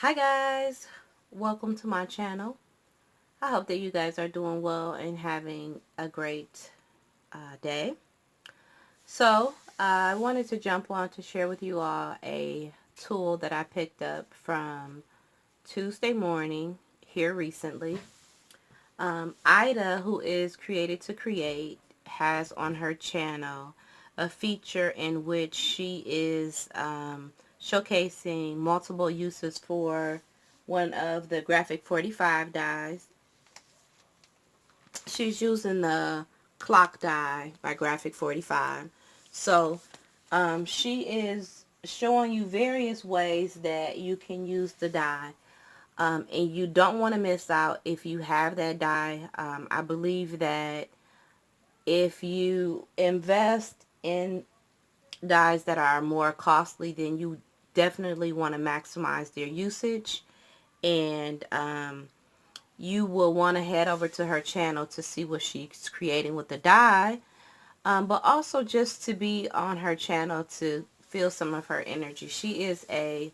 Hi guys, welcome to my channel. I hope that you guys are doing well and having a great day. So I wanted to jump on to share with you all a tool that I picked up from Tuesday morning here recently. Ida, who is Created to Create, has on her channel a feature in which she is showcasing multiple uses for one of the Graphic 45 dies. She's using the clock die by Graphic 45. So she is showing you various ways that you can use the die. And you don't want to miss out if you have that die. I believe that if you invest in dies that are more costly, then you definitely want to maximize their usage. And you will want to head over to her channel to see what she's creating with the die. But also just to be on her channel to feel some of her energy. She is a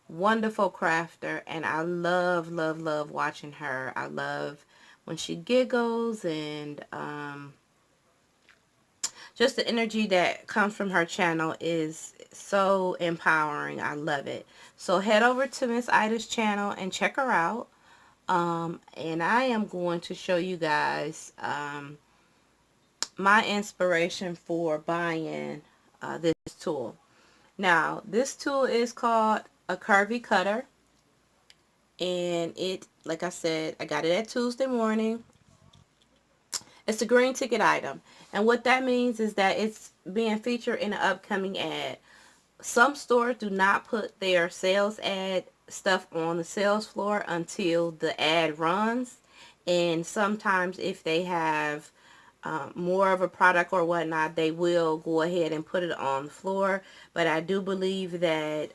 wonderful crafter, and I love, love, love watching her. I love when she giggles, and just the energy that comes from her channel is so empowering. I love it. So head over to Miss Ida's channel and check her out. And I am going to show you guys my inspiration for buying this tool. Now, this tool is called a Curvy cutter, and it, like I said, I got it at Tuesday morning. It's a green ticket item, and what that means is that it's being featured in an upcoming ad. Some stores do not put their sales ad stuff on the sales floor until the ad runs, and sometimes if they have more of a product or whatnot, they will go ahead and put it on the floor. But I do believe that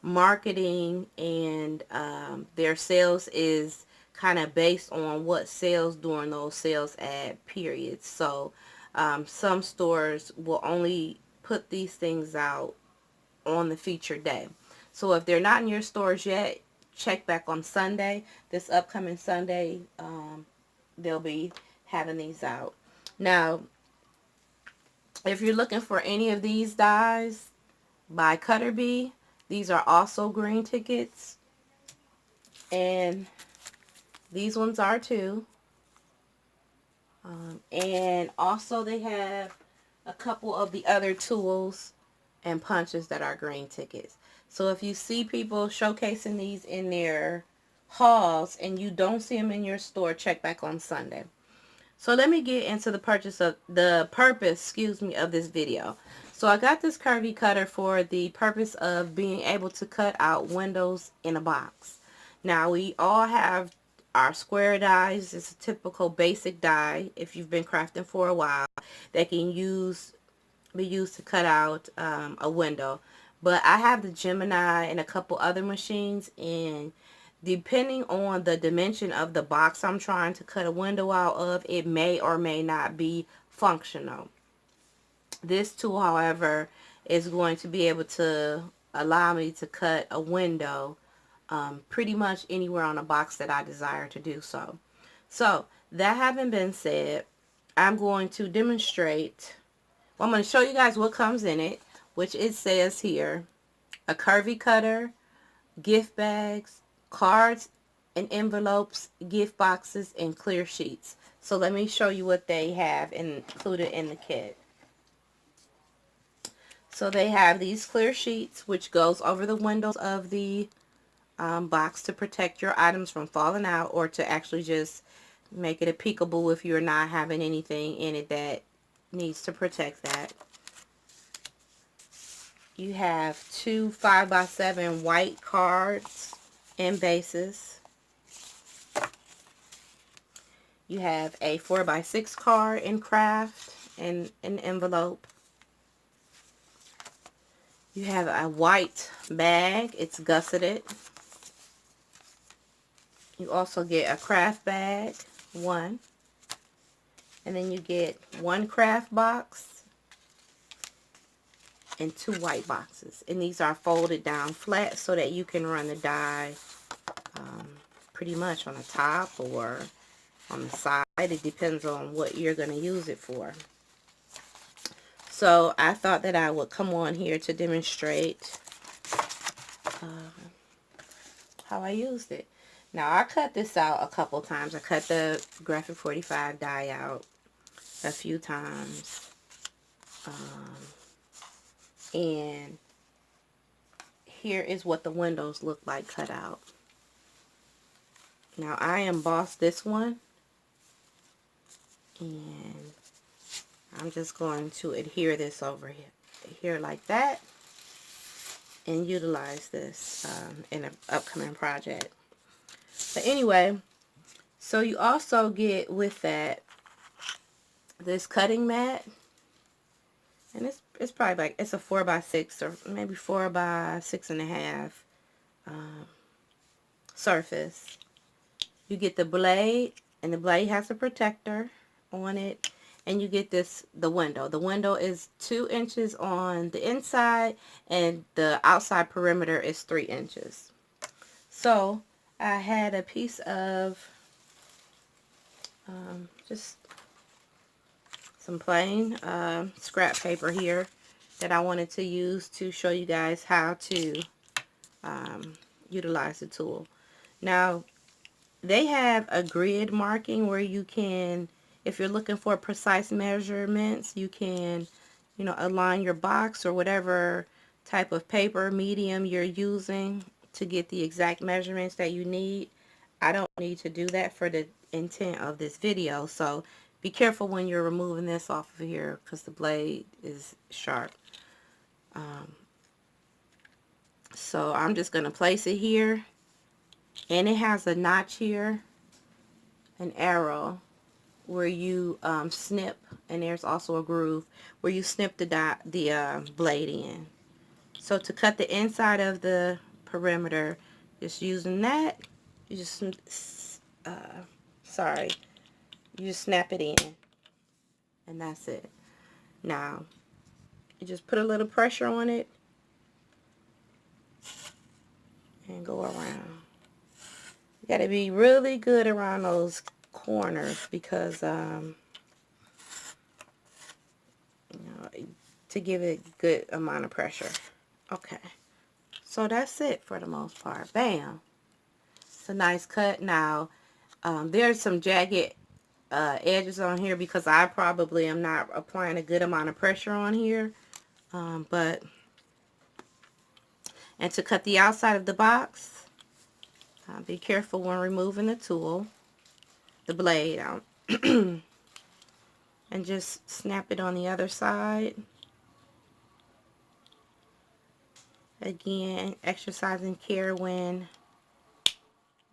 marketing and their sales is kind of based on what sells during those sales ad periods. So some stores will only put these things out on the featured day. So if they're not in your stores yet, check back on Sunday. This upcoming Sunday, they'll be having these out. Now, if you're looking for any of these dies by Curvy, these are also green tickets, and these ones are too. And also they have a couple of the other tools and punches that are green tickets. So if you see people showcasing these in their hauls and you don't see them in your store, check back on Sunday. So let me get into the purpose, of this video. So I got this Curvy cutter for the purpose of being able to cut out windows in a box. Now we all have our square dies. It's a typical basic die if you've been crafting for a while that can be used to cut out a window. But I have the Gemini and a couple other machines, and depending on the dimension of the box I'm trying to cut a window out of, it may or may not be functional. This tool, however, is going to be able to allow me to cut a window pretty much anywhere on a box that I desire to do so. So, that having been said, I'm going to demonstrate. Well, I'm going to show you guys what comes in it, which it says here, a Curvy cutter, gift bags, cards and envelopes, gift boxes, and clear sheets. So let me show you what they have included in the kit. So they have these clear sheets, which goes over the windows of the box to protect your items from falling out, or to actually just make it a peekaboo if you're not having anything in it that needs to protect that. You have two 5x7 white cards and bases. You have a 4x6 card in craft and an envelope. You have a white bag. It's gusseted. You also get a craft bag, one. And then you get one craft box and 2 white boxes. And these are folded down flat so that you can run the dye pretty much on the top or on the side. It depends on what you're going to use it for. So I thought that I would come on here to demonstrate how I used it. Now I cut this out a couple times. I cut the Graphic 45 dye out a few times. And here is what the windows look like cut out. Now I embossed this one, and I'm just going to adhere this over here like that, and utilize this in an upcoming project. But anyway, so you also get with that this cutting mat, and it's probably like, it's a 4x6 or maybe 4x6.5 surface. You get the blade, and the blade has a protector on it, and you get the window. The window is 2 inches on the inside, and the outside perimeter is 3 inches. So I had a piece of just some plain scrap paper here that I wanted to use to show you guys how to utilize the tool. Now, they have a grid marking where you can, if you're looking for precise measurements, you can, you know, align your box or whatever type of paper medium you're using to get the exact measurements that you need. I don't need to do that for the intent of this video, so be careful when you're removing this off of here because the blade is sharp. So I'm just going to place it here. And it has a notch here, an arrow, where you snip, and there's also a groove where you snip the blade in. So to cut the inside of the perimeter, just using that, you just, you just snap it in, and that's it. Now, you just put a little pressure on it, and go around. You got to be really good around those corners because, you know, to give it a good amount of pressure. Okay, so that's it for the most part. Bam! It's a nice cut. Now, there's some jagged edges on here because I probably am not applying a good amount of pressure on here. And to cut the outside of the box, be careful when removing the tool, the blade out, and just snap it on the other side. Again, exercising care when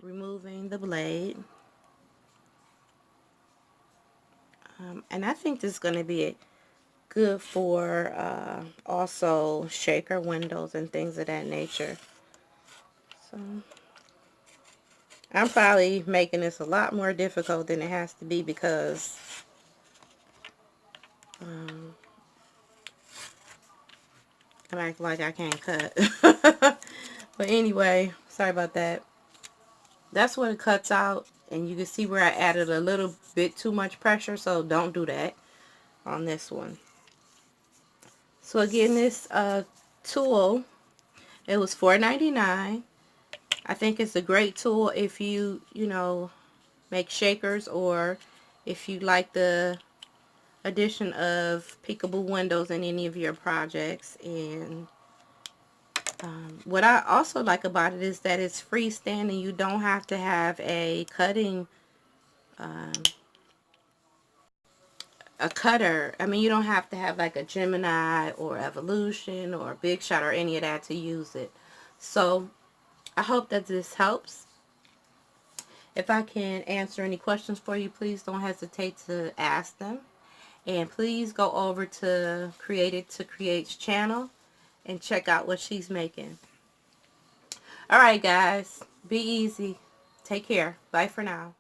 removing the blade. And I think this is going to be good for also shaker windows and things of that nature. So I'm probably making this a lot more difficult than it has to be because I'm acting like I can't cut. But anyway, sorry about that. That's what it cuts out, and you can see where I added a little bit too much pressure, so don't do that on this one. So again, this tool, it was $4.99. I think it's a great tool if you know, make shakers, or if you like the addition of peekaboo windows in any of your projects. And what I also like about it is that it's freestanding. You don't have to have a cutting a cutter. I mean, you don't have to have like a Gemini or Evolution or Big Shot or any of that to use it. So I hope that this helps. If I can answer any questions for you, please don't hesitate to ask them. And please go over to Created to Create's channel and check out what she's making. Alright guys, be easy. Take care. Bye for now.